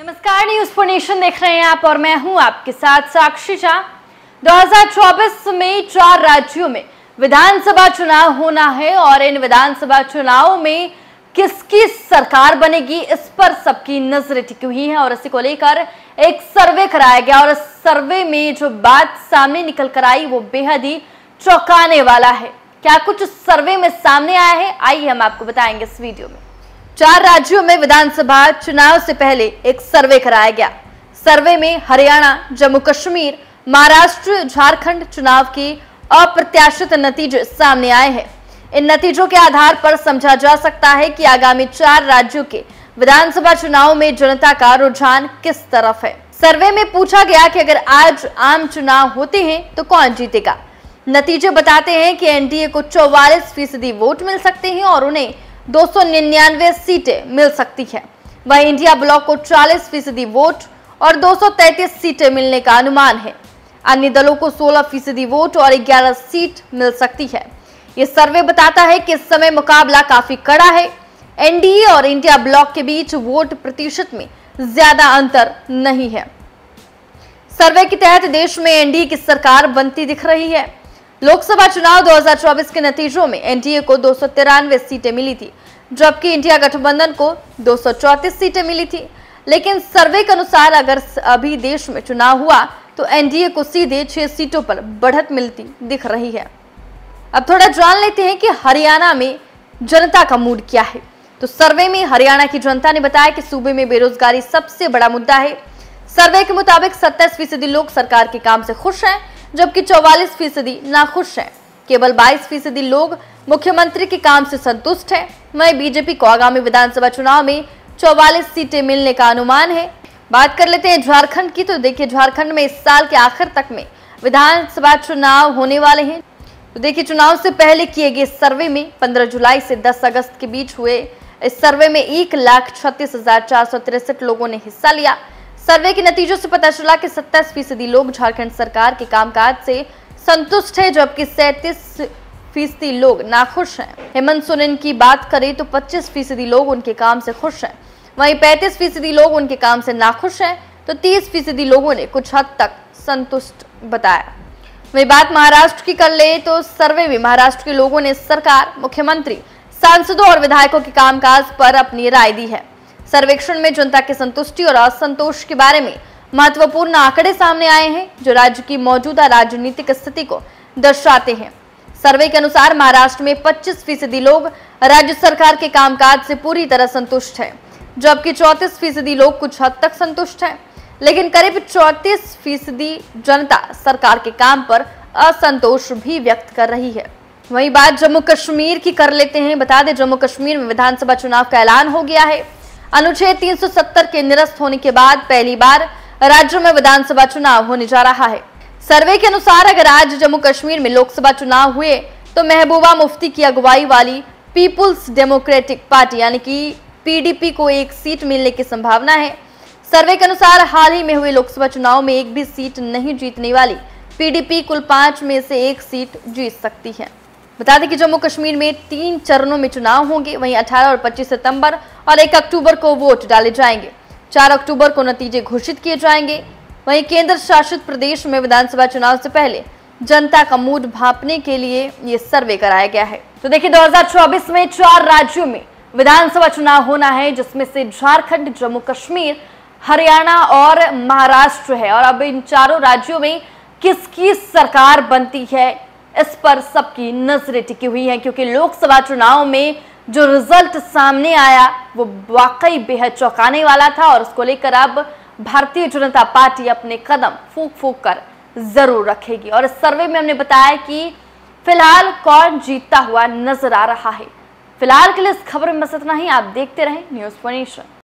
नमस्कार, news for nation देख रहे हैं आप और मैं हूं आपके साथ साक्षी झा। 2024 में 4 राज्यों में विधानसभा चुनाव होना है और इन विधानसभा चुनावों में किसकी सरकार बनेगी, इस पर सबकी नजरें टिकी हुई हैं और इसी को लेकर एक सर्वे कराया गया और इस सर्वे में जो बात सामने निकल कर आई वो बेहद ही चौंकाने वाला है। क्या कुछ सर्वे में सामने आया है, आइए हम आपको बताएंगे इस वीडियो में। 4 राज्यों में विधानसभा चुनाव से पहले एक सर्वे कराया गया। सर्वे में हरियाणा, जम्मू कश्मीर, महाराष्ट्र, झारखंड चुनाव के अप्रत्याशित नतीजे सामने आए हैं। इन नतीजों के आधार पर समझा जा सकता है कि आगामी 4 राज्यों के विधानसभा चुनाव में जनता का रुझान किस तरफ है। सर्वे में पूछा गया कि अगर आज आम चुनाव होते हैं तो कौन जीतेगा। नतीजे बताते हैं कि एनडीए को 44% वोट मिल सकते हैं और उन्हें 299 सीटें मिल सकती है। वहीं इंडिया ब्लॉक को 40% वोट और 233 सीटें मिलने का अनुमान है। अन्य दलों को 16% वोट और 11 सीट मिल सकती है। ये सर्वे बताता है कि इस समय मुकाबला काफी कड़ा है। एनडीए और इंडिया ब्लॉक के बीच वोट प्रतिशत में ज्यादा अंतर नहीं है। सर्वे के तहत देश में एनडीए की सरकार बनती दिख रही है। लोकसभा चुनाव 2024 के नतीजों में एनडीए को 293 सीटें मिली थी, जबकि इंडिया गठबंधन को 234 सीटें मिली थी। लेकिन सर्वे के अनुसार अगर अभी देश में चुनाव हुआ तो एनडीए को सीधे 6 सीटों पर बढ़त मिलती दिख रही है। अब थोड़ा जान लेते हैं कि हरियाणा में जनता का मूड क्या है। तो सर्वे में हरियाणा की जनता ने बताया कि सूबे में बेरोजगारी सबसे बड़ा मुद्दा है। सर्वे के मुताबिक 27% लोग सरकार के काम से खुश हैं, जबकि 44% नाखुश हैं। केवल 22% लोग मुख्यमंत्री के काम से संतुष्ट हैं। वहीं बीजेपी को आगामी विधानसभा चुनाव में 44 सीटें मिलने का अनुमान है। बात कर लेते हैं झारखंड की। तो देखिए, झारखंड में इस साल के आखिर तक में विधानसभा चुनाव होने वाले हैं। तो देखिए, चुनाव से पहले किए गए सर्वे में 15 जुलाई से 10 अगस्त के बीच हुए इस सर्वे में 1,36,463 लोगों ने हिस्सा लिया। सर्वे के नतीजों से पता चला कि 27% लोग झारखंड सरकार के कामकाज से संतुष्ट हैं, जबकि 37% लोग नाखुश हैं। हेमंत सोरेन की बात करें तो 25% लोग उनके काम से खुश हैं। वहीं 35% लोग उनके काम से नाखुश हैं, तो 30% लोगों ने कुछ हद तक संतुष्ट बताया। वही बात महाराष्ट्र की कर ले तो सर्वे में महाराष्ट्र के लोगों ने सरकार, मुख्यमंत्री, सांसदों और विधायकों के कामकाज पर अपनी राय दी है। सर्वेक्षण में जनता की संतुष्टि और असंतोष के बारे में महत्वपूर्ण आंकड़े सामने आए हैं, जो राज्य की मौजूदा राजनीतिक स्थिति को दर्शाते हैं। सर्वे के अनुसार महाराष्ट्र में 25% लोग राज्य सरकार के कामकाज से पूरी तरह संतुष्ट हैं, जबकि 34% लोग कुछ हद तक संतुष्ट हैं। लेकिन करीब 34% जनता सरकार के काम पर असंतोष भी व्यक्त कर रही है। वही बात जम्मू कश्मीर की कर लेते हैं। बता दें, जम्मू कश्मीर में विधानसभा चुनाव का ऐलान हो गया है। अनुच्छेद 370 के निरस्त होने के बाद पहली बार राज्य में विधानसभा चुनाव होने जा रहा है। सर्वे के अनुसार अगर आज जम्मू कश्मीर में लोकसभा चुनाव हुए तो महबूबा मुफ्ती की अगुवाई वाली पीपुल्स डेमोक्रेटिक पार्टी यानी कि पीडीपी को 1 सीट मिलने की संभावना है। सर्वे के अनुसार हाल ही में हुए लोकसभा चुनाव में एक भी सीट नहीं जीतने वाली पीडीपी कुल 5 में से 1 सीट जीत सकती है। बता दें कि जम्मू कश्मीर में 3 चरणों में चुनाव होंगे। वहीं 18 और 25 सितंबर और 1 अक्टूबर को वोट डाले जाएंगे। 4 अक्टूबर को नतीजे घोषित किए जाएंगे। वहीं केंद्र शासित प्रदेश में विधानसभा चुनाव से पहले जनता का मूड भांपने के लिए ये सर्वे कराया गया है। तो देखिए, 2024 में 4 राज्यों में विधानसभा चुनाव होना है, जिसमें से झारखंड, जम्मू कश्मीर, हरियाणा और महाराष्ट्र है। और अब इन चारों राज्यों में किसकी सरकार बनती है, इस पर सबकी नजरें टिकी हुई हैं, क्योंकि लोकसभा चुनाव में जो रिजल्ट सामने आया वो वाकई बेहद चौंकाने वाला था और उसको लेकर अब भारतीय जनता पार्टी अपने कदम फूंक फूंक कर जरूर रखेगी। और इस सर्वे में हमने बताया कि फिलहाल कौन जीतता हुआ नजर आ रहा है। फिलहाल के लिए इस खबर में बस इतना ही। आप देखते रहें न्यूज फॉर नेशन।